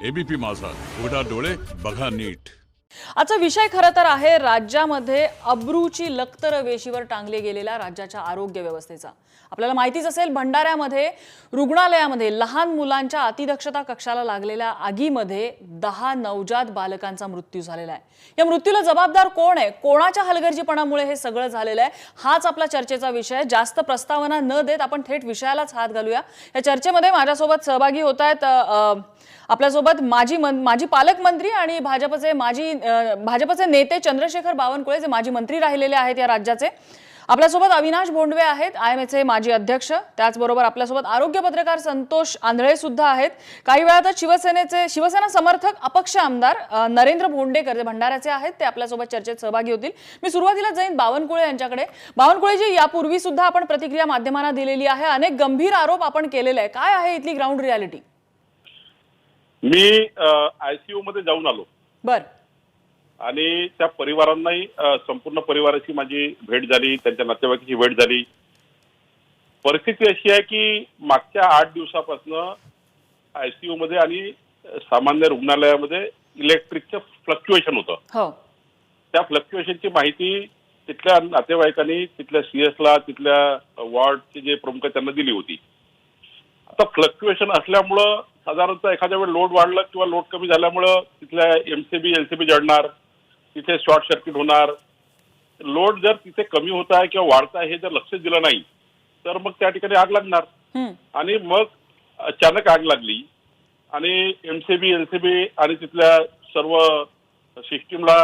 ABP माझा, उघडा डोळे बघा नीट। आजचा विषय खरं तर आहे राज्यामध्ये अब्रूची लखतर वेशीवर टांगले गेलेल्या राज्याच्या आरोग्य व्यवस्थेचा। आपल्याला माहितीच असेल भंडाऱ्यामध्ये रुग्णालयामध्ये लहान मुलांच्या अतिदक्षता कक्षाला लागलेल्या आगीमध्ये 10 नवजात बालकांचा मृत्यू झालेला आहे। या मृत्यूला जबाबदार कोण आहे, कोणाच्या हलगर्जीपणामुळे हे सगळं झालेलं आहे, हाच आपला चर्चेचा विषय आहे। जास्त प्रस्तावना न देत आपण थेट विषयालाच हात घालूया। या चर्चेमध्ये माझ्यासोबत सहभागी होत आहेत आपल्यासोबत माजी पालकमंत्री आणि भाजपचे नेते चंद्रशेखर बावनकुळे जे माजी मंत्री राहिलेले आहेत या राज्याचे। आपल्यासोबत अविनाश भोंडवे आहेत, आयएमएचे माजी अध्यक्ष। त्याचबरोबर आपल्यासोबत आरोग्य पत्रकार संतोष आंधळे सुद्धा आहेत। काही वेळातच शिवसेना समर्थक अपक्ष आमदार नरेंद्र भोंडेकर जे भंडाऱ्याचे आहेत ते आपल्यासोबत चर्चेत सहभागी होतील। मी सुरुवातीला जाईन बावनकुळे यांच्याकडे। बावनकुळेजी, यापूर्वी सुद्धा आपण प्रतिक्रिया माध्यमांना दिलेली आहे, अनेक गंभीर आरोप आपण केलेले आहे, काय आहे इथली ग्राउंड रियालिटी? मी आयसीयू मध्ये जाऊन आलो बर आणि त्या परिवारांनाही संपूर्ण परिवाराची माझी भेट झाली, त्यांच्या नातेवाईकांची भेट झाली। परिस्थिती अशी आहे की मागच्या 8 दिवसापासून आयसीयू मध्ये आणि सामान्य रुग्णालयामध्ये इलेक्ट्रिकचं फ्लक्च्युएशन होतं। हो, त्या फ्लक्च्युएशनची माहिती तिथल्या नातेवाईकांनी तिथल्या सीएसला, तिथल्या वॉर्डचे जे प्रमुख आहेत त्यांना दिली होती। आता फ्लक्च्युएशन असल्यामुळं साधारणतः एखाद्या वेळ लोड वाढलं किंवा लोड कमी झाल्यामुळं तिथल्या एमसीबी एलसीबी जळणार, तिथे शॉर्ट सर्किट होणार। लोड जर तिथे कमी होत आहे किंवा वाढत आहे हे जर लक्ष दिलं नाही तर मग त्या ठिकाणी आग लागणार आणि मग अचानक आग लागली आणि एमसीबी एलसीबी आणि तिथल्या सर्व सिस्टीमला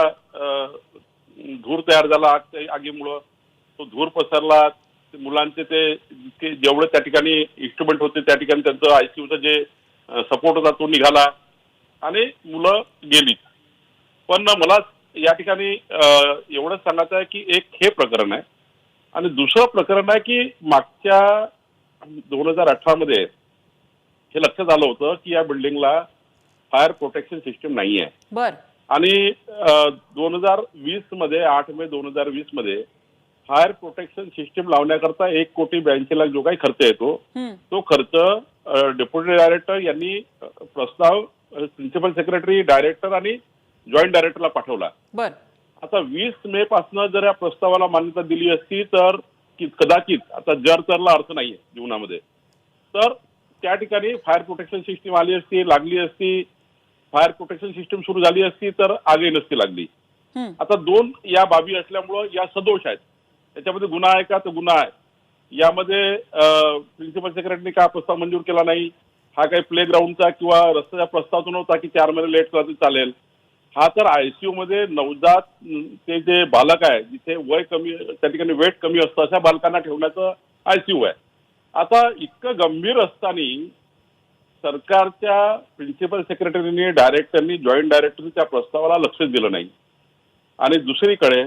धूर तयार झाला। आगीमुळं तो धूर पसरला। मुलांचे ते जेवढे त्या ठिकाणी इन्स्ट्रुमेंट होते त्या ठिकाणी त्यांचं आयसीयूचं जे सपोर्ट होता तो निघाला आणि मुलं गेली। पण मला या ठिकाणी एवढंच सांगायचं आहे की एक हे प्रकरण आहे आणि दुसरं प्रकरण आहे की मागच्या 2018 मध्ये हे लक्षात आलं होतं की या बिल्डिंगला फायर प्रोटेक्शन सिस्टीम नाही आहे। बर आणि 2020 मध्ये 8 मे 2020 मध्ये फायर प्रोटेक्शन सिस्टीम लावण्याकरता 1,82,00,000 जो काही खर्च येतो तो खर्च डेप्युटी डायरेक्टर यांनी प्रस्ताव प्रिन्सिपल सेक्रेटरी, डायरेक्टर आणि जॉईंट डायरेक्टरला पाठवला। बर आता 20 मे पासून जर या प्रस्तावाला मान्यता दिली असती तर कदाचित आता जर अर्थ नाहीये जीवनामध्ये, तर त्या ठिकाणी फायर प्रोटेक्शन सिस्टीम आली असती, लागली असती, फायर प्रोटेक्शन सिस्टीम सुरू झाली असती तर आगही नसती लागली। आता दोन या बाबी असल्यामुळं या सदोष आहेत। त्याच्यामध्ये गुन्हा आहे का? तर गुन्हा आहे। यामध्ये प्रिन्सिपल सेक्रेटरीने का प्रस्ताव मंजूर केला नाही, हा काही प्ले ग्राउंडचा किंवा रस्त्याचा प्रस्ताव तो नव्हता की 4 महिने लेट केला तरी चालेल। हा तर आयसीयू मध्ये नवजात ते जे बालक आहे जिथे वय कमी, त्या ठिकाणी वेट कमी असतं अशा बालकांना ठेवण्याचं आयसीयू आहे। आता इतकं गंभीर असताना सरकारच्या प्रिन्सिपल सेक्रेटरीने, डायरेक्टरनी, जॉईंट डायरेक्टरनी त्या प्रस्तावाला लक्ष दिलं नाही आणि दुसरीकडे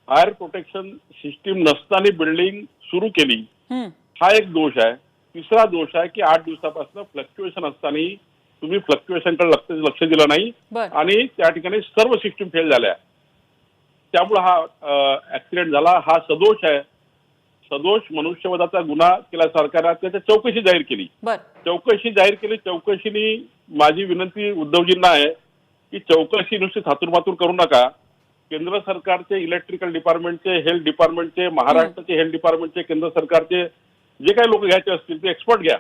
फायर प्रोटेक्शन सिस्टीम नसताना बिल्डिंग सुरू केली, हा एक दोष आहे। तिसरा दोष आहे की 8 दिवसापासून फ्लक्च्युएशन असताना तुम्ही फ्लक्च्युएशनकडे लक्ष दिलं नाही आणि त्या ठिकाणी सर्व सिस्टीम फेल झाल्या, त्यामुळे हा ऍक्सिडेंट झाला। हा सदोष आहे। सदोष मनुष्यवधाचा गुन्हा केला सरकारने, त्याची चौकशी जाहीर केली। चौकशीने माझी विनंती उद्धवजींना आहे की चौकशी नुसती थातूरमातूर करू नका। केंद्र सरकारचे इलेक्ट्रिकल डिपार्टमेंटचे, हेल्थ डिपार्टमेंटचे, महाराष्ट्राचे हेल्थ डिपार्टमेंटचे, केंद्र सरकारचे जे काही लोक घ्यायचे असतील ते एक्सपर्ट घ्या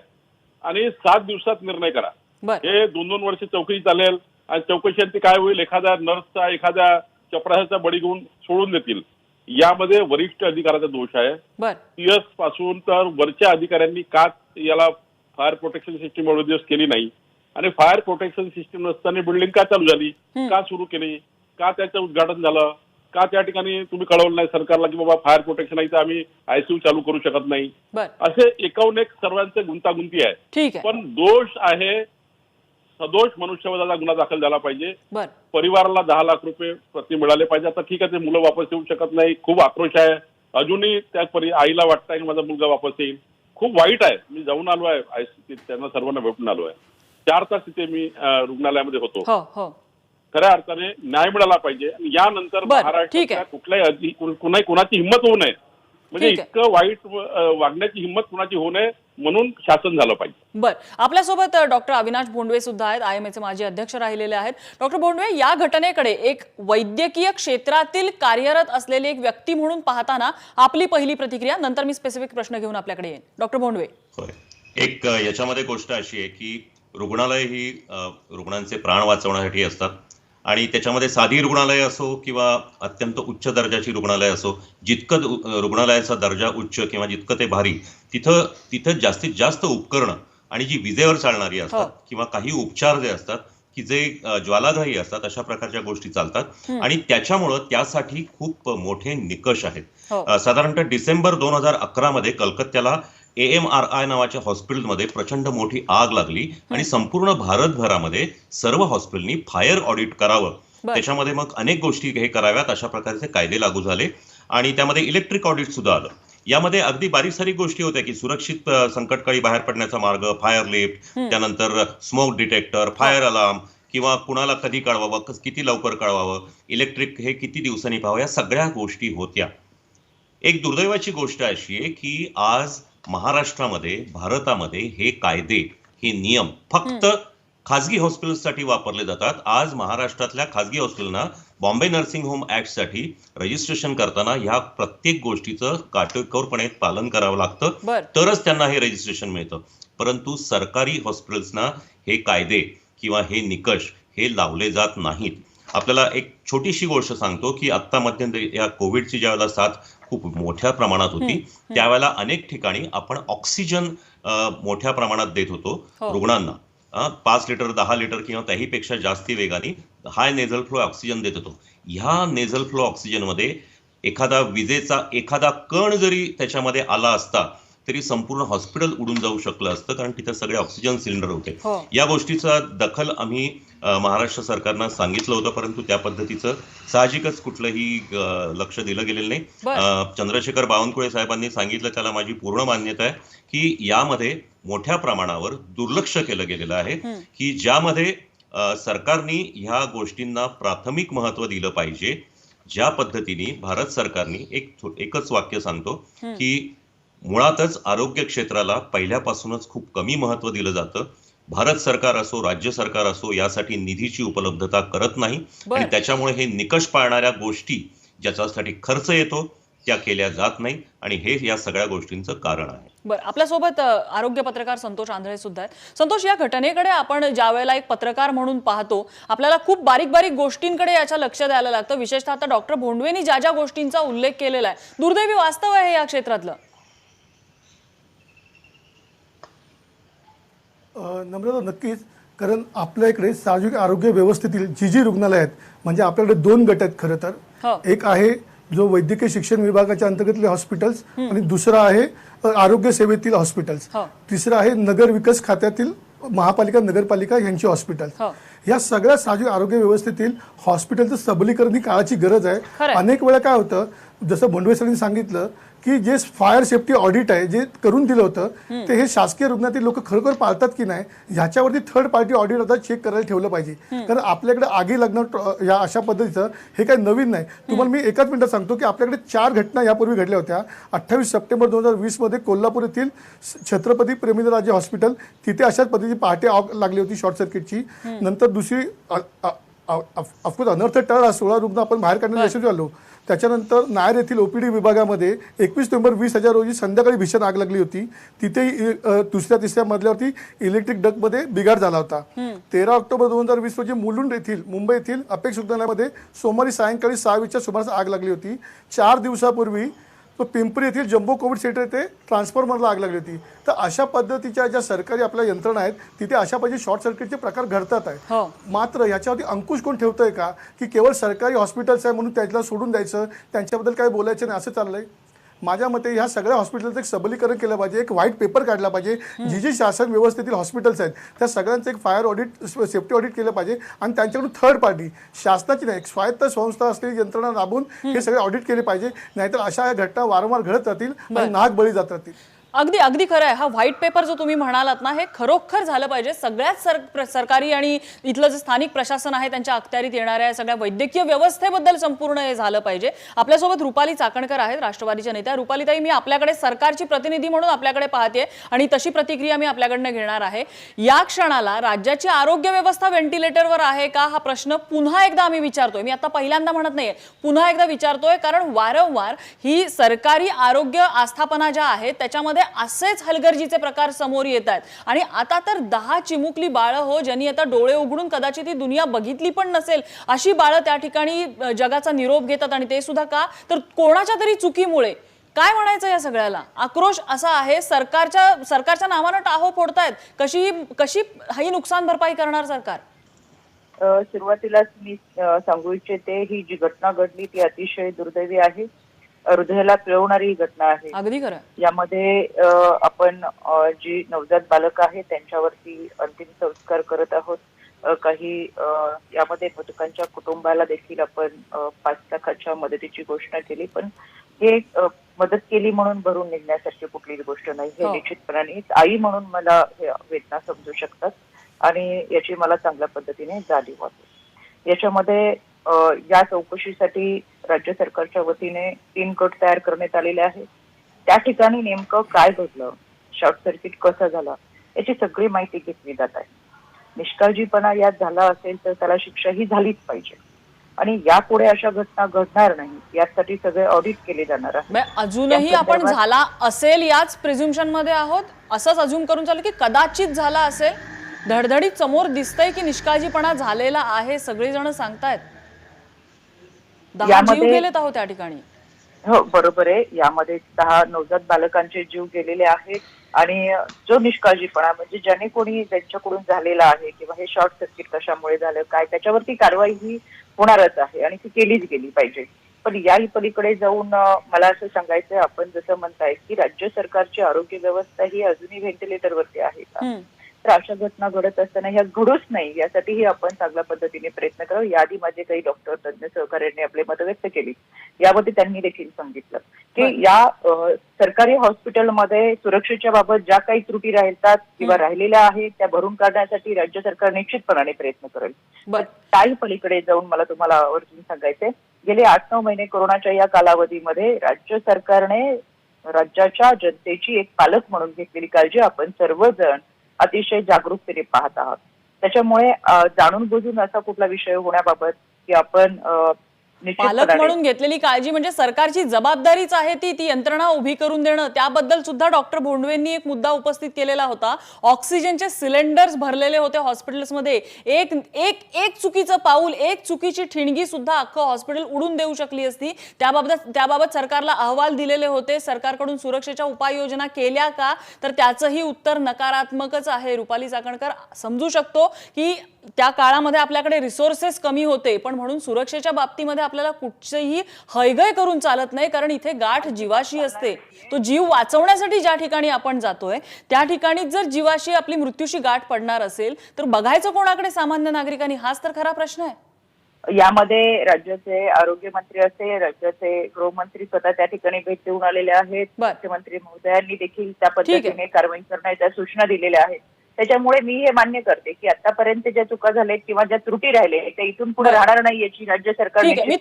आणि 7 दिवसात निर्णय करा। हे 2-2 वर्ष चौकशी चालेल आणि चौकशींची काय होईल, एखाद्या नर्सचा, एखाद्या चपराशाचा बळी घेऊन सोडून देतील। यामध्ये वरिष्ठ अधिकाऱ्याचा दोष आहे। सीएस पासून तर वरच्या अधिकाऱ्यांनी का याला फायर प्रोटेक्शन सिस्टीम एवढे दिवस केली नाही आणि फायर प्रोटेक्शन सिस्टीम नसताना बिल्डिंग का चालू झाली, का सुरू केली, का त्याचं उद्घाटन झालं, का त्या ठिकाणी तुम्ही कळवलं नाही सरकारला की बाबा फायर प्रोटेक्शन आहे तर आम्ही आयसीयू चालू करू शकत नाही। असे एकाहून एक सर्वांचे गुंतागुंती आहे। पण दोष आहे, सदोष मनुष्यवधाचा गुन्हा दाखल झाला पाहिजे। परिवाराला 10 लाख रुपये प्रति मिळाले पाहिजे। आता ठीक आहे, ते मुलं वापस येऊ शकत नाही, खूप आक्रोश आहे अजूनही। त्या आईला वाटतंय की माझा मुलगा वापस येईल, खूप वाईट आहे। मी जाऊन आलो आहे, त्यांना सर्वांना भेटून आलो आहे। 4 तास तिथे मी रुग्णालयामध्ये होतो। खऱ्या अर्थाने न्याय मिळाला पाहिजे आणि यानंतर महाराष्ट्राच्या कुठल्याही कुणाची हिंमत होऊ नये, म्हणजे इतकं वाईट वागण्याची हिंमत कुणाची होऊ नये म्हणून शासन झालं पाहिजे. बर, आपल्यासोबत डॉक्टर अविनाश भोंडवे सुद्धा आहेत, IMAचे माजी अध्यक्ष राहिलेले आहेत. डॉक्टर भोंडवे, या घटनेकडे एक वैद्यकीय क्षेत्रातील कार्यरत असलेली एक व्यक्ती म्हणून पाहताना आपली पहिली प्रतिक्रिया, नंतर मी स्पेसिफिक प्रश्न घेऊन आपल्याकडे येईन. डॉक्टर भोंडवे. होय, एक याच्यामध्ये गोष्ट अशी आहे की रुग्णालय ही रुग्णांचे प्राण वाचवण्यासाठी असतात आणि त्याच्यामध्ये साधी रुग्णालय असो किंवा अत्यंत उच्च दर्जाची रुग्णालय असो, जितकं रुग्णालयाचा दर्जा उच्च किंवा जितकं ते भारी, तिथं जास्तीत जास्त उपकरणं आणि जी विजेवर चालणारी असतात किंवा काही उपचार जे असतात की जे ज्वालाग्राही असतात, अशा प्रकारच्या गोष्टी चालतात आणि त्याच्यामुळं त्यासाठी खूप मोठे निकष आहेत. साधारणतः डिसेंबर 2011 मध्ये कलकत्त्याला AMRI नावाच्या हॉस्पिटलमध्ये प्रचंड मोठी आग लागली आणि संपूर्ण भारतभरामध्ये सर्व हॉस्पिटलनी फायर ऑडिट करावं. त्याच्यामध्ये मग अनेक गोष्टी हे कराव्यात अशा प्रकारचे कायदे लागू झाले आणि त्यामध्ये इलेक्ट्रिक ऑडिट सुद्धा आलं. यामध्ये अगदी बारीक सारीक गोष्टी होत्या की सुरक्षित संकटकाळी बाहेर पडण्याचा मार्ग, फायर लिफ्ट, त्यानंतर स्मोक डिटेक्टर, फायर अलार्म किंवा कुणाला कधी कळवावं, किती लवकर कळवावं, इलेक्ट्रिक हे किती दिवसांनी पाहावं, या सगळ्या गोष्टी होत्या. एक दुर्दैवाची गोष्ट अशी आहे की आज महाराष्ट्रामध्ये, भारतामध्ये हे कायदे, हे नियम फक्त खाजगी हॉस्पिटल्ससाठी वापरले जातात. आज महाराष्ट्रातल्या खाजगी हॉस्पिटलना बॉम्बे नर्सिंग होम ऍक्टसाठी रजिस्ट्रेशन करताना ह्या प्रत्येक गोष्टीचं काटेकोरपणे पालन करावं लागतं, तरच त्यांना हे रजिस्ट्रेशन मिळतं. परंतु सरकारी हॉस्पिटल्सना हे कायदे किंवा हे निकष हे लावले जात नाहीत. आपल्याला एक छोटीशी गोष्ट सांगतो की आत्ता मध्यंतरी या कोविडची ज्या वेळेला साथ खूप मोठ्या प्रमाणात होती, त्यावेळेला अनेक ठिकाणी आपण ऑक्सिजन मोठ्या प्रमाणात देत होतो रुग्णांना. 5 लिटर 10 लिटर किंवा त्याहीपेक्षा जास्ती वेगाने हाय नेझल फ्लो ऑक्सिजन देत होतो. ह्या नेझल फ्लो ऑक्सिजनमध्ये एखादा विजेचा एखादा कण जरी त्याच्यामध्ये आला असता तरी संपूर्ण हॉस्पिटल उडून जाऊ शकलं असतं, कारण तिथे सगळे ऑक्सिजन सिलेंडर होते. या गोष्टीचा दखल आम्ही महाराष्ट्र सरकारनं सांगितलं होतं, परंतु त्या पद्धतीचं साहजिकच कुठलंही लक्ष दिलं गेलेलं नाही. चंद्रशेखर बावनकुळे साहेबांनी सांगितलं, त्याला माझी पूर्ण मान्यता आहे की यामध्ये मोठ्या प्रमाणावर दुर्लक्ष केलं गेलेलं आहे की ज्यामध्ये सरकारने ह्या गोष्टींना प्राथमिक महत्व दिलं पाहिजे. ज्या पद्धतीने भारत सरकारने एकच वाक्य सांगतो की मुळातच आरोग्य क्षेत्राला पहिल्यापासूनच खूप कमी महत्व दिलं जातं. भारत सरकार असो, राज्य सरकार असो, यासाठी निधीची उपलब्धता करत नाही आणि त्याच्यामुळे हे निकष पाळणाऱ्या गोष्टी ज्याच्यासाठी खर्च येतो त्या केल्या जात नाही आणि हे या सगळ्या गोष्टींचं कारण आहे. बरं, आपल्यासोबत आरोग्य पत्रकार संतोष आंधळे सुद्धा आहेत. संतोष, या घटनेकडे आपण ज्या वेळेला एक पत्रकार म्हणून पाहतो, आपल्याला खूप बारीक बारीक गोष्टींकडे याच्या लक्ष द्यायला लागतं. विशेषतः आता डॉक्टर भोंडवेंनी ज्या ज्या गोष्टींचा उल्लेख केलेला आहे, दुर्दैवी वास्तव आहे या क्षेत्रातलं. नम्रता, नक्कीच. कारण आपल्या इकडे सार्वजनिक आरोग्य व्यवस्थेतील जी रुग्णालय आहेत, म्हणजे आपल्याकडे 2 गट आहेत खरं तर. एक आहे जो वैद्यकीय शिक्षण विभागाच्या अंतर्गतले हॉस्पिटल्स आणि दुसरा आहे आरोग्य सेवेतील हॉस्पिटल्स. तिसरं आहे नगर विकास खात्यातील महापालिका, नगरपालिका यांची हॉस्पिटल. या सगळ्या सार्वजनिक आरोग्य व्यवस्थेतील हॉस्पिटलचं सबलीकरण ही काळाची गरज आहे. अनेक वेळा काय होतं, जसं भोंडवे सरांनी सांगितलं की जे फायर सेफ्टी ऑडिट आहे जे करून दिलं होतं, ते हे शासकीय रुग्णातील लोक खरोखर पाळतात की नाही ह्याच्यावरती थर्ड पार्टी ऑडिट आता चेक करायला ठेवलं पाहिजे. कारण आपल्याकडे आगी लागणं या अशा पद्धतीचं हे काही नवीन नाही. तुम्हाला मी एकाच मिनिटात सांगतो की आपल्याकडे 4 घटना यापूर्वी घडल्या होत्या. 28 सप्टेंबर 2020 मध्ये कोल्हापूर येथील छत्रपती प्रेमचंद्रराजे हॉस्पिटल, तिथे अशाच पद्धतीची पहाटे आग लागली होती शॉर्ट सर्किटची. नंतर दुसरी ऑफकोर्स अनर्थ टळला, 16 रुग्ण आपण बाहेर काढण्यात यशस्वी झालो. त्याच्यानंतर नायर येथील OPD विभागामध्ये 21 नोव्हेंबर 2020 रोजी संध्याकाळी भीषण आग लागली होती. तिथे दुसऱ्या तिसऱ्या मजल्यावरती इलेक्ट्रिक डक्टमध्ये बिघाड झाला होता. 13 ऑक्टोबर 2020 रोजी मुलुंड येथील मुंबई येथील अपेक्स रुग्णालयामध्ये सोमवारी सायंकाळी 6:20च्या सुमारास आग लागली होती. 4 दिवसापूर्वी पिंपरी येथील जम्बो कोविड सेंटर येथे ट्रान्सफॉर्मरला आग लागली होती. तर अशा पद्धतीच्या ज्या सरकारी आपल्या यंत्रणा आहेत तिथे अशा पद्धती शॉर्ट सर्किटचे प्रकार घडतात आहे. मात्र याच्यावरती अंकुश कोण ठेवतंय का की केवळ सरकारी हॉस्पिटल्स आहे म्हणून त्याला सोडून द्यायचं, त्यांच्याबद्दल काय बोलायचं नाही असं चाललंय. माझ्या मते ह्या सगळ्या हॉस्पिटलचं एक सबलीकरण केलं पाहिजे, एक व्हाईट पेपर काढला पाहिजे. जी शासन व्यवस्थेतील हॉस्पिटल्स आहेत त्या सगळ्यांचं एक फायर ऑडिट, सेफ्टी ऑडिट केलं पाहिजे आणि त्यांच्याकडून थर्ड पार्टी, शासनाची नाही, स्वायत्त संस्था असलेली यंत्रणा राबवून हे सगळे ऑडिट केले पाहिजे. नाहीतर अशा घटना वारंवार घडत राहतील आणि नाहक बळी जात राहतील. अगदी अगदी खरं आहे. हा व्हाईट पेपर जो तुम्ही म्हणालात ना, हे खरोखर झालं पाहिजे. सगळ्याच सरकारी आणि इथलं जे स्थानिक प्रशासन आहे त्यांच्या अखत्यारीत येणाऱ्या सगळ्या वैद्यकीय व्यवस्थेबद्दल संपूर्ण हे झालं पाहिजे. आपल्यासोबत रुपाली चाकणकर आहेत, राष्ट्रवादीच्या नेत्या. रुपालीताई, मी आपल्याकडे सरकारची प्रतिनिधी म्हणून आपल्याकडे पाहते आणि तशी प्रतिक्रिया मी आपल्याकडनं घेणार आहे. या क्षणाला राज्याची आरोग्य व्यवस्था व्हेंटिलेटरवर आहे का, हा प्रश्न पुन्हा एकदा आम्ही विचारतोय. मी आता पहिल्यांदा म्हणत नाहीये, पुन्हा एकदा विचारतोय, कारण वारंवार ही सरकारी आरोग्य आस्थापना ज्या आहेत त्याच्यामध्ये असेच हलगर्जीचे प्रकार समोर येत आहेत. आणि आता तर 10 चिमुकली बाळं हो, ज्यांनी आता डोळे उघडून कदाचित ही दुनिया बघितली पण नसेल, अशी बाळं त्या ठिकाणी जगाचा निरोप घेतात. आणि ते सुद्धा का, तर कोणाच्या तरी चुकीमुळे. काय म्हणायचं या सगळ्याला? आक्रोश असा आहे, सरकारच्या नावानं टाहो फोडतायत. कशी ही नुकसान भरपाई करणार सरकार? सुरुवातीलाच मी सांगू इच्छिते, ही जी घटना घडली ती अतिशय दुर्दैवी आहे, हृदयाला पिळवणारी घटना आहे. अगदी खरं. यामध्ये आपण जी नवजात बालक आहे त्यांच्यावरती अंतिम संस्कार करत आहोत. काही यामध्ये मृतकांच्या कुटुंबाला देखील आपण 5 लाखाच्या मदतीची घोषणा केली. पण हे मदत केली म्हणून भरून निघण्यासारखी कुठलीच गोष्ट नाही. हे निश्चितपणाने आई म्हणून मला वेदना समजू शकतात आणि याची मला चांगल्या पद्धतीने जाणीव होते. याच्यामध्ये या चौकशीसाठी राज्य सरकारच्या वतीने 3 गट तयार करण्यात आलेले आहेत. त्या ठिकाणी नेमकं काय घडलं, शॉर्ट सर्किट कसा झाला, याची सगळी माहिती घेतली जात आहे. निष्काळजीपणा यात झाला असेल तर त्याला शिक्षा ही झालीच पाहिजे आणि यापुढे अशा घटना घडणार नाही यासाठी सगळे ऑडिट केले जाणार आहे. अजूनही आपण झाला असेल याच प्रिझ्युम्पशन मध्ये आहोत, असंच अज्युम करून चालू की कदाचित झाला असेल. धडधडीत समोर दिसतंय की निष्काळजीपणा झालेला आहे, सगळेजण सांगतायत. 10 जीव गेलेत आहोत त्या ठिकाणी. हो बरोबर आहे. यामध्ये 10 नवजात बालकांचे जीव गेलेले आहेत आणि जो निष्काळजीपणा म्हणजे ज्याने कोणी त्यांच्याकडून झालेला आहे किंवा हे शॉर्ट सर्किट कशामुळे झालं काय, त्याच्यावरती कारवाई ही होणारच आहे आणि ती केलीच गेली पाहिजे. पण याही पलीकडे जाऊन मला असं सांगायचंय, आपण जसं म्हणताय की राज्य सरकारची आरोग्य व्यवस्था ही अजूनही व्हेंटिलेटरवरती आहे का, तर अशा घटना घडत असताना ह्या घडूच नाही यासाठीही आपण चांगल्या पद्धतीने प्रयत्न करावे. याआधी माझे काही डॉक्टर तज्ञ सहकार्यांनी आपले मत व्यक्त केली. यामध्ये त्यांनी देखील सांगितलं की या सरकारी हॉस्पिटलमध्ये सुरक्षेच्या बाबत ज्या काही त्रुटी राहतात किंवा राहिलेल्या आहेत त्या भरून काढण्यासाठी राज्य सरकार निश्चितपणाने प्रयत्न करेल. काही पलीकडे जाऊन मला तुम्हाला आवर्जून सांगायचंय, गेले 8-9 महिने कोरोनाच्या या कालावधीमध्ये राज्य सरकारने राज्याच्या जनतेची एक पालक म्हणून घेतलेली काळजी आपण सर्वजण अतिशय जागरूकतेने पाहत आहात. त्याच्यामुळे जाणून बुजून असा कुठला विषय होण्याबाबत की आपण पालक म्हणून घेतलेली काळजी म्हणजे सरकारची जबाबदारीच आहे ती यंत्रणा उभी करून देणं. त्याबद्दल सुद्धा डॉक्टर भोंडवेंनी एक मुद्दा उपस्थित केलेला होता. ऑक्सिजनचे सिलेंडर्स भरलेले होते हॉस्पिटल्समध्ये. एक चुकीचं पाऊल, एक चुकीची ठिणगी सुद्धा अख्खं हॉस्पिटल उडून देऊ शकली असती. त्याबाबत सरकारला अहवाल दिलेले होते. सरकारकडून सुरक्षेच्या उपाययोजना केल्या का, तर त्याचंही उत्तर नकारात्मकच आहे. रुपाली चाकणकर, समजू शकतो की त्या काळामध्ये आपल्याकडे रिसोर्सेस कमी होते, पण म्हणून सुरक्षेच्या बाबतीमध्ये आपल्याला कुठचंही हयगय करून चालत नाही, कारण इथे गाठ जीवाशी असते. तो जीव वाचवण्यासाठी ज्या ठिकाणी आपण जातोय त्या ठिकाणी जर जीवाशी आपली मृत्यूशी गाठ पडणार असेल तर बघायचं कोणाकडे सामान्य नागरिकांनी, हाच तर खरा प्रश्न आहे. यामध्ये राज्याचे आरोग्य मंत्री असे, राज्याचे गृहमंत्री स्वतः त्या ठिकाणी भेट देऊन आलेले आहेत. मुख्यमंत्री महोदयांनी देखील त्या पद्धतीने कारवाई करण्याच्या सूचना दिलेल्या आहेत. त्याच्यामुळे मी हे मान्य करते की आतापर्यंत ज्या चुका झाल्या किंवा ज्या त्रुटी राहिल्या त्या इथून पुढे राहणार नाही याची राज्य सरकारने.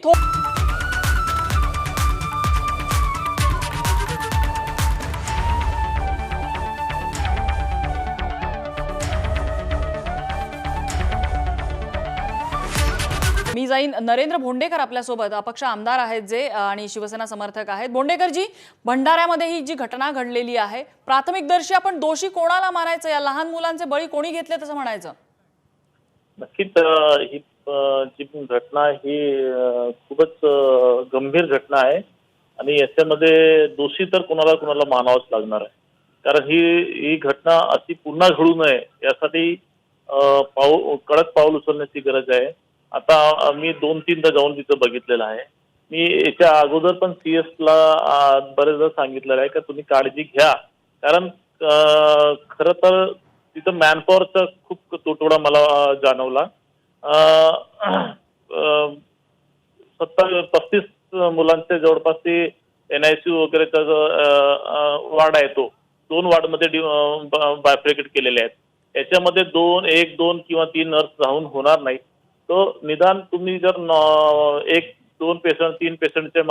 मी जाईन. नरेंद्र भोंडेकर आपल्यासोबत अपक्ष आमदार आहेत जे आणि शिवसेना समर्थक आहेत. भोंडेकरजी, भंडाऱ्यामध्ये ही जी घटना घडलेली आहे, प्राथमिकदर्शी आपण दोषी कोणाला मानायचं? या लहान मुलांचे बळी कोणी घेतले तसं म्हणायचं? नक्कीच ही जी घटना ही खूपच गंभीर घटना आहे आणि याच्यामध्ये दोषी तर कुणाला मानावंच लागणार आहे. कारण ही घटना अशी पुन्हा घडू नये यासाठी कडक पाऊल उचलण्याची गरज आहे. आता मी 2-3दा जाऊन तिथं बघितलेलं आहे. मी याच्या अगोदर पण CS ला बरेचदा सांगितलेलं आहे की तुम्ही काळजी घ्या, कारण खरं तर तिथं मॅनपॉवरचा खूप तुटवडा मला जाणवला. 35 मुलांचे जवळपास ते NICU वगैरेचा वार्ड आहे तो 2 वार्डमध्ये बायफ्रिकेट केलेले आहेत. याच्यामध्ये 1, 2 किंवा 3 नर्स राहून होणार नाही. तो निदान तुम्ही जर 1, 2 पेशंट 3 पेशंटच्या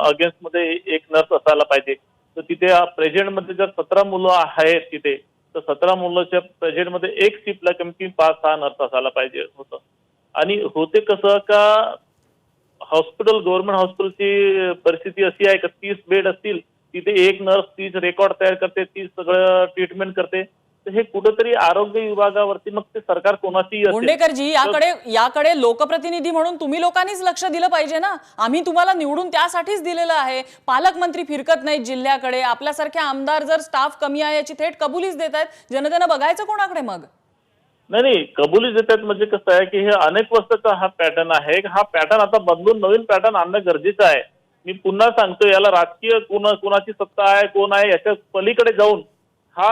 अगेन्स्ट मध्ये एक नर्स असायला पाहिजे. तर तिथे प्रेझेंटमध्ये जर 17 मुलं आहेत तिथे, तर 17 मुलांच्या प्रेझेंटमध्ये एक शिफ्टला कमी 5-6 नर्स असायला पाहिजे होतं. आणि होते कसं का हॉस्पिटल, गव्हर्नमेंट हॉस्पिटलची परिस्थिती अशी आहे का 30 बेड असतील, तिथे एक नर्स 30 रेकॉर्ड तयार करते, 30 सगळं ट्रीटमेंट करते. तर हे कुठंतरी आरोग्य विभागावरती मग ते सरकार कोणाची बोंडेकरजी, याकडे लोकप्रतिनिधी म्हणून तुम्ही लोकांनीच लक्ष दिलं पाहिजे ना. आम्ही तुम्हाला निवडून त्यासाठीच दिलेलं आहे. पालकमंत्री फिरकत नाहीत जिल्ह्याकडे. आपल्यासारखे आमदार जर स्टाफ कमी आहे याची थेट कबुलीच देत आहेत. जनतेनं बघायचं कोणाकडे मग? नाही, कबुली देतात म्हणजे कसं आहे की हे अनेक वर्षाचा हा पॅटर्न आहे. हा पॅटर्न आता बदलून नवीन पॅटर्न आणणं गरजेचं आहे. मी पुन्हा सांगतो, याला राजकीय कोणाची सत्ता आहे, कोण आहे याच्या पलीकडे जाऊन हा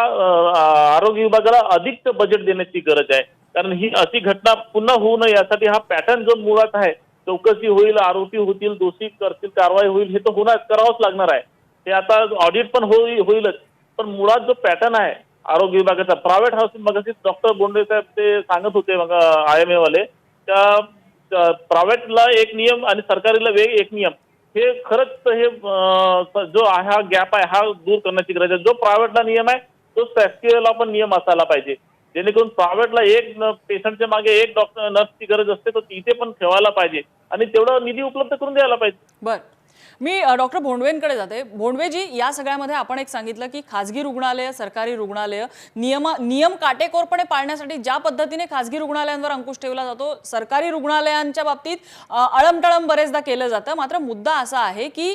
आरोग्य विभागाला अधिक बजेट देण्याची गरज आहे. कारण ही अशी घटना पुन्हा होऊ नये यासाठी हा पॅटर्न जो मुळात आहे, चौकशी होईल, आरोपी होतील, दोषी करतील, कारवाई होईल, हे तर करावंच लागणार आहे. ते आता ऑडिट पण होईलच. पण मुळात जो पॅटर्न आहे आरोग्य विभागाचा, प्रायव्हेट हाऊसिंग, मगाशी डॉक्टर बोंडे साहेब ते सांगत होते मग IMA वाले, त्या प्रायव्हेटला एक नियम आणि सरकारीला एक नियम, हे खरंच हे जो हा गॅप आहे हा दूर करण्याची गरज आहे. जो प्रायव्हेटला नियम आहे तो शासकीयला पण नियम असायला पाहिजे, जेणेकरून प्रायव्हेटला एक पेशंटच्या मागे एक डॉक्टर नर्सची गरज असते, तर तिथे पण ठेवायला पाहिजे आणि तेवढा निधी उपलब्ध करून द्यायला पाहिजे. बरं, मी डॉक्टर भोंडवेंकडे जाते. भोंडवेजी, या सगळ्यामध्ये आपण एक सांगितलं की खाजगी रुग्णालय, सरकारी रुग्णालय नियम काटेकोरपणे पाळण्यासाठी ज्या पद्धतीने खाजगी रुग्णालयांवर अंकुश ठेवला जातो, सरकारी रुग्णालयांच्या बाबतीत अळमटळम बरेचदा केलं जातं. मात्र मुद्दा असा आहे की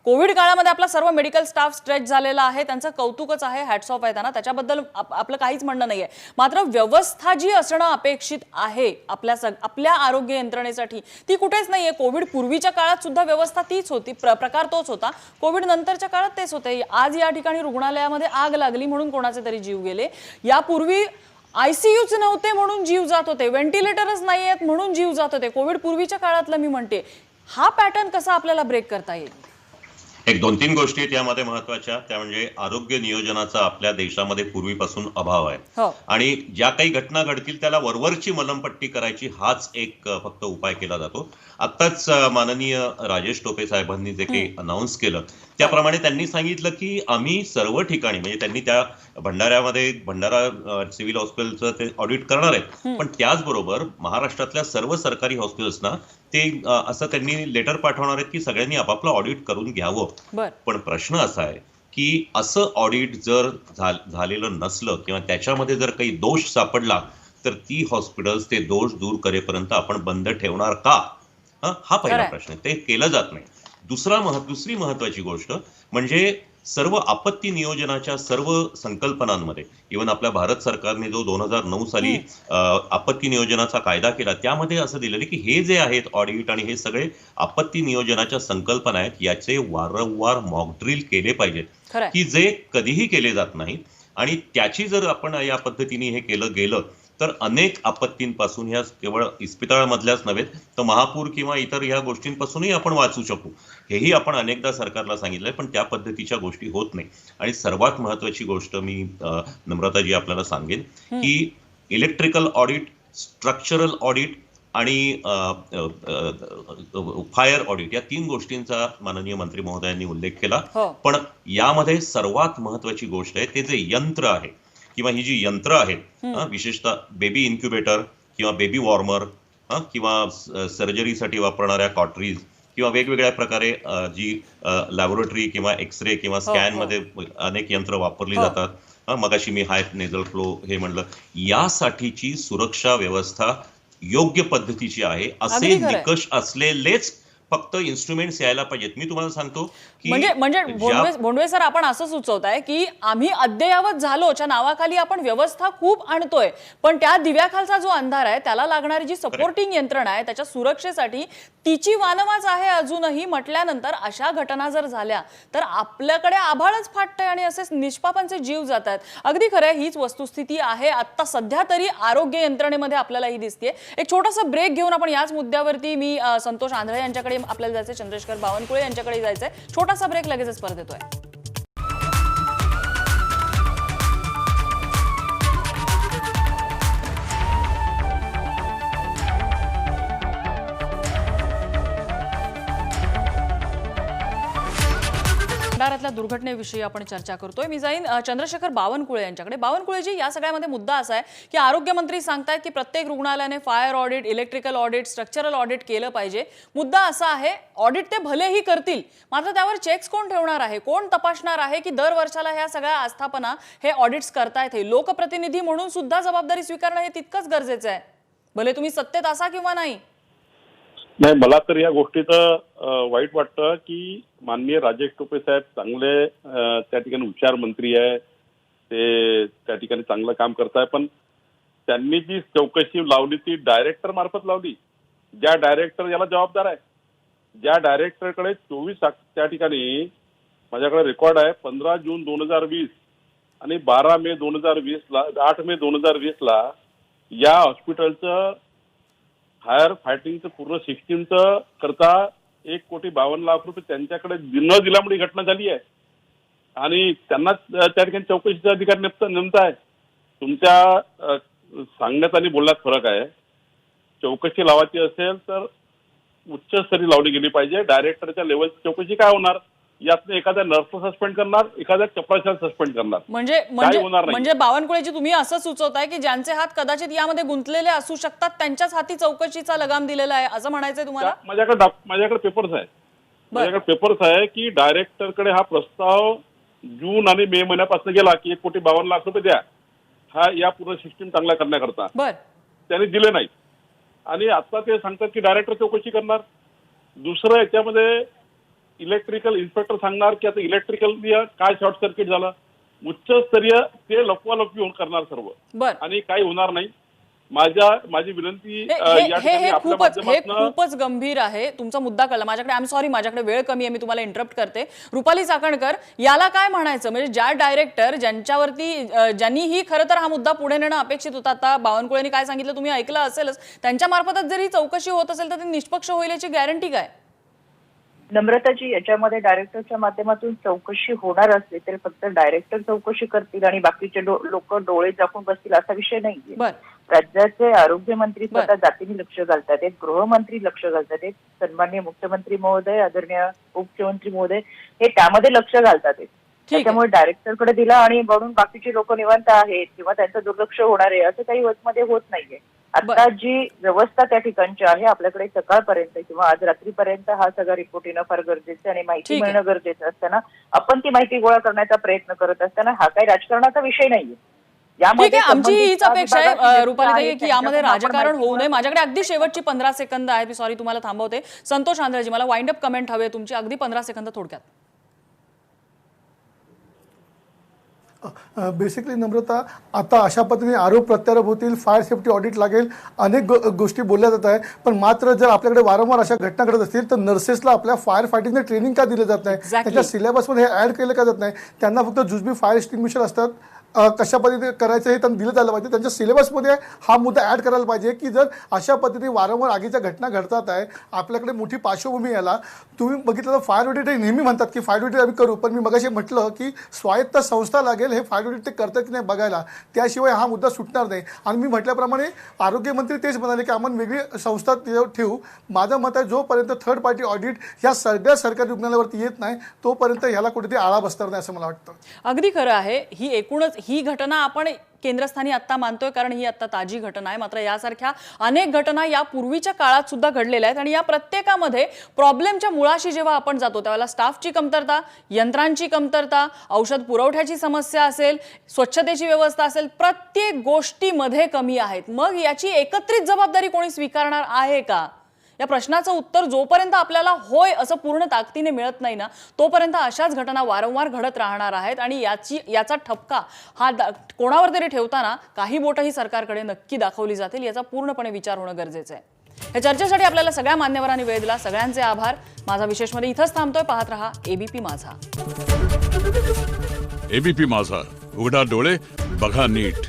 कोविड काळामध्ये आपला सर्व मेडिकल स्टाफ स्ट्रेच झालेला आहे. त्यांचं कौतुकच आहे, हॅट्स ऑफ आहे त्यांना, त्याच्याबद्दल आपलं काहीच म्हणणं नाहीये. मात्र व्यवस्था जी असणं अपेक्षित आहे आपल्या आरोग्य यंत्रणेसाठी ती कुठेच नाहीये. कोविड पूर्वीच्या काळात सुद्धा व्यवस्था तीच होती, प्रकार तोच होता. कोविड नंतरच्या काळात तेच होते. आज या ठिकाणी रुग्णालयामध्ये आग लागली म्हणून कोणाचे तरी जीव गेले. यापूर्वी ICUच नव्हते म्हणून जीव जात होते, व्हेंटिलेटरच नाही आहेत म्हणून जीव जात होते. कोविड पूर्वीच्या काळातलं मी म्हणते. हा पॅटर्न कसा आपल्याला ब्रेक करता येईल? एक 2-3 गोष्टी आहेत यामध्ये महत्वाच्या. त्या म्हणजे आरोग्य नियोजनाचा आपल्या देशामध्ये पूर्वीपासून अभाव आहे आणि ज्या काही घटना घडतील त्याला वरवरची मलमपट्टी करायची, हाच एक फक्त उपाय केला जातो. आत्ताच माननीय राजेश टोपे साहेबांनी जे काही अनाऊन्स केलं त्याप्रमाणे त्यांनी सांगितलं की आम्ही सर्व ठिकाणी, म्हणजे त्यांनी त्या भंडारा सिव्हिल हॉस्पिटलचं ते ऑडिट करणार आहेत, पण त्याचबरोबर महाराष्ट्रातल्या सर्व सरकारी हॉस्पिटल्सना ते असं त्यांनी लेटर पाठवणार आहेत की सगळ्यांनी आपापलं ऑडिट करून घ्यावं. पण प्रश्न असा आहे की असं ऑडिट जर झालेलं नसलं किंवा त्याच्यामध्ये जर काही दोष सापडला तर ती हॉस्पिटल्स ते दोष दूर करेपर्यंत आपण बंद ठेवणार का? हा पहिला प्रश्न. ते केलं जात नाही. दुसरी महत्वाची गोष्ट म्हणजे सर्व आपत्ती नियोजनाच्या सर्व संकल्पनांमध्ये, इव्हन आपल्या भारत सरकारने जो 2009 साली आपत्ती नियोजनाचा कायदा केला त्यामध्ये असं दिलेलं की हे जे आहेत ऑडिट आणि हे सगळे आपत्ती नियोजनाच्या संकल्पना आहेत, याचे वारंवार मॉकड्रिल केले पाहिजेत की जे कधीही केले जात नाहीत. आणि त्याची जर आपण या पद्धतीने हे केलं गेलं तर अनेक आपत्तींपासून, ह्या केवळ इस्पितळामधल्याच नव्हे तर महापूर किंवा इतर ह्या गोष्टींपासूनही आपण वाचू शकू. हेही आपण अनेकदा सरकारला सांगितलंय, पण त्या पद्धतीच्या गोष्टी होत नाही. आणि सर्वात महत्वाची गोष्ट मी नम्रताजी आपल्याला सांगेन की इलेक्ट्रिकल ऑडिट, स्ट्रक्चरल ऑडिट आणि फायर ऑडिट या 3 गोष्टींचा माननीय मंत्री महोदयांनी उल्लेख केला. पण यामध्ये सर्वात महत्वाची गोष्ट आहे ते जे यंत्र आहे किंवा ही जी यंत्र आहेत, विशेषतः बेबी इन्क्युबेटर किंवा बेबी वॉर्मर किंवा सर्जरीसाठी वापरणाऱ्या कॉटरीज किंवा वेगवेगळ्या प्रकारे जी लॅबोरेटरी किंवा एक्सरे किंवा स्कॅन मध्ये अनेक यंत्र वापरली जातात. मगाशी मी हाय नेझल फ्लो हे म्हणलं, यासाठीची सुरक्षा व्यवस्था योग्य पद्धतीची आहे असे निकष असलेलेच फक्त इन्स्ट्रुमेंट्स यायला पाहिजेत. मी तुम्हाला सांगतो की म्हणजे भोंडवे सर, आपण असं सुचवताय की आम्ही अद्ययावत झालोच्या नावाखाली आपण व्यवस्था खूप आणतोय, पण त्या दिव्याखालचा जो अंधार आहे त्याला लागणारी जी सपोर्टिंग यंत्रणा आहे त्याच्या सुरक्षेसाठी तिची वानवाच आहे अजूनही म्हटल्यानंतर अशा घटना जर झाल्या तर आपल्याकडे आभाळच फाटतंय आणि असेच निष्पापांचे जीव जातात. अगदी खरं, हीच वस्तुस्थिती आहे आता सध्या तरी आरोग्य यंत्रणेमध्ये आपल्याला ही दिसते. एक छोटासा ब्रेक घेऊन आपण याच मुद्द्यावरती मी संतोष आंधळे यांच्याकडे आपल्याला जायचंय, चंद्रशेखर बावनकुळे यांच्याकडे जायचंय. छोटासा ब्रेक, लगेचच परत येतोय. भंडाऱ्यातल्या दुर्घटनेविषयी आपण चर्चा करतोय. मी जाईन चंद्रशेखर बावनकुळे यांच्याकडे. बावनकुळेजी, या सगळ्यामध्ये मुद्दा असा आहे की आरोग्यमंत्री सांगतायत की प्रत्येक रुग्णालयाने fire audit, electrical audit, structural audit केलं पाहिजे. मुद्दा असा आहे, ऑडिट ते भलेही करतील, मात्र त्यावर चेक्स कोण ठेवणार आहे, कोण तपासणार आहे की दर वर्षाला ह्या सगळ्या आस्थापना हे ऑडिट्स करतायत. हे लोकप्रतिनिधी म्हणून सुद्धा जबाबदारी स्वीकारणं हे तितकंच गरजेचं आहे, भले तुम्ही सत्तेत असा किंवा नाही. नाही, मला तर या गोष्टीचं वाईट वाटतं की माननीय राजेश टोपे साहेब चांगले त्या ठिकाणी हुशार मंत्री आहे, ते त्या ठिकाणी चांगलं काम करताय, पण त्यांनी जी चौकशी लावली ती डायरेक्टर मार्फत लावली. ज्या डायरेक्टर याला जबाबदार आहे, ज्या डायरेक्टरकडे 24 त्या ठिकाणी माझ्याकडे रेकॉर्ड आहे 15 जून 2020 आणि 12 मे 2020 8 मे 2020 या हॉस्पिटलचं फायर फायटिंगचं पूर्ण सिस्टीमचं करता 1,52,00,000 त्यांच्याकडे न दिल्यामुळे घटना झाली आहे आणि त्यांना त्या ठिकाणी चौकशीचा अधिकार नेमता आहे. तुमच्या सांगण्यात आणि बोलण्यात फरक आहे. चौकशी लावायची असेल तर उच्चस्तरीय लावली गेली पाहिजे. डायरेक्टरच्या लेवलची चौकशी काय होणार, यातनं एखाद्या नर्स सस्पेंड करणार, एखाद्या चपराशाला सस्पेंड करणार. म्हणजे बावनकुळेजी, तुम्ही असं सुचवताय की ज्यांचे हात कदाचित यामध्ये गुंतलेले असू शकतात त्यांच्याच हाती चौकशीचा लगाम दिलेला आहे, असं म्हणायचंय तुम्हाला? माझ्याकडे पेपर्स आहे की डायरेक्टरकडे हा प्रस्ताव जून आणि मे महिन्यापासून गेला की 1,52,00,000 द्या हा या पूर्ण सिस्टीम चांगला करण्याकरता. त्यांनी दिले नाही आणि आता ते सांगतात की डायरेक्टर चौकशी करणार. दुसरं याच्यामध्ये इलेक्ट्रिकल इन्स्पेक्टर सांगणार की आता इलेक्ट्रिकल काय शॉर्ट सर्किट झालं, उच्चस्तरीय ते लपवालपवी होऊन करणार सर्व आणि काही होणार नाही. माझी विनंती हे खूपच गंभीर आहे. तुमचा मुद्दा कळला. माझ्याकडे आय एम सॉरी, माझ्याकडे वेळ कमी आहे, मी तुम्हाला इंटरप्ट करते. रुपाली चाकणकर, याला काय म्हणायचं? म्हणजे ज्या डायरेक्टर ज्यांनी ही खरं तर हा मुद्दा पुढे नेणं अपेक्षित होता, आता बावनकुळेंनी काय सांगितलं तुम्ही ऐकलं असेलच, त्यांच्या मार्फतच जरी चौकशी होत असेल तर ती निष्पक्ष होईल याची गॅरंटी काय? नम्रताजी, याच्यामध्ये डायरेक्टरच्या माध्यमातून चौकशी होणार असली तरी फक्त डायरेक्टर चौकशी करतील आणि बाकीचे लोक डोळे झाकून बसतील असा विषय नाहीये. राज्याचे आरोग्यमंत्री स्वतः जातीने लक्ष घालतात, गृहमंत्री लक्ष घालतात, सन्माननीय मुख्यमंत्री महोदय, आदरणीय उपमुख्यमंत्री महोदय हे त्यामध्ये लक्ष घालतात. त्याच्यामुळे डायरेक्टरकडे दिला आणि म्हणून बाकीचे लोक निवांत आहेत किंवा त्यांचं दुर्लक्ष होणार आहे असं काही मध्ये होत नाहीये. आता जी व्यवस्था त्या ठिकाणची आहे, आपल्याकडे सकाळपर्यंत किंवा आज रात्रीपर्यंत हा सगळा रिपोर्ट येणं फार गरजेचं आणि माहिती मिळणं गरजेचं असताना आपण ती माहिती गोळा करण्याचा प्रयत्न करत असताना हा काही राजकारणाचा विषय नाहीये. यामध्ये आमची हीच अपेक्षा आहे रुपाली की यामध्ये राजकारण होऊ नये. माझ्याकडे अगदी शेवटची 15 सेकंद आहेत, मी सॉरी तुम्हाला थांबवते. संतोष आंध्रेजी, मला वाइंड अप कमेंट हवे तुमची, अगदी 15 सेकंद थोडक्यात. बेसिकली नम्रता, आता अशा पद्धतीने आरोप प्रत्यारोप होतील, फायर सेफ्टी ऑडिट लागेल, अनेक गोष्टी बोलल्या जात आहे. पण मात्र जर आपल्याकडे वारंवार अशा घटना घडत असतील तर नर्सेसला आपल्या फायर फायटिंगचं ट्रेनिंग का दिलं जात नाही, त्याच्या सिलेबसमध्ये हे ऍड केलं का जात नाही? त्यांना फक्त जुजबी फायर एक्सटिंग्विशर असतात, कशा पद्धतीने करायचं हे त्यांना दिलं जायला पाहिजे. त्यांच्या सिलेबसमध्ये हा मुद्दा ॲड करायला पाहिजे की जर अशा पद्धतीने वारंवार आगीच्या घटना घडतात आहे, आपल्याकडे मोठी पार्श्वभूमी याला तुम्ही बघितलं तर फायर ऑडिट हे नेहमी म्हणतात की फायर ऑडिट आम्ही करू, पण मी मगाशी म्हटलं की स्वायत्त संस्था लागेल हे फायर ऑडिट ते करतात की नाही बघायला, त्याशिवाय हा मुद्दा सुटणार नाही. आणि मी म्हटल्याप्रमाणे आरोग्यमंत्री तेच म्हणाले की आपण वेगळी संस्था ठेवू. माझं मत आहे जोपर्यंत थर्ड पार्टी ऑडिट ह्या सगळ्या सरकारी रुग्णालयावरती येत नाही तोपर्यंत ह्याला कुठेतरी आळा बसणार नाही असं मला वाटतं. अगदी खरं आहे. ही घटना आपण केंद्रस्थानी आता मानतोय कारण ही आता ताजी घटना आहे, मात्र यासारख्या अनेक घटना या पूर्वीच्या काळात सुद्धा घडलेल्या आहेत आणि या प्रत्येकामध्ये प्रॉब्लेमच्या मुळाशी जेव्हा आपण जातो त्यावेळेला स्टाफची कमतरता, यंत्रांची कमतरता, औषध पुरवठ्याची समस्या असेल, स्वच्छतेची व्यवस्था असेल, प्रत्येक गोष्टीमध्ये कमी आहेत. मग याची एकत्रित जबाबदारी कोणी स्वीकारणार आहे का? या प्रश्नाचं उत्तर जोपर्यंत आपल्याला होय असं पूर्ण ताकदीने मिळत नाही ना तोपर्यंत अशाच घटना वारंवार घडत राहणार आहेत आणि याचा ठपका हा कोणावर तरी ठेवताना काही बोटही सरकारकडे नक्की दाखवली जातील याचा पूर्णपणे विचार होणं गरजेचं आहे. या चर्चेसाठी आपल्याला सगळ्या मान्यवरांनी वेळ दिला, सगळ्यांचे आभार. माझा विशेषमध्ये इथंच थांबतोय. पाहत रहा एबीपी माझा. एबीपी माझा, उघडा डोळे बघा नीट.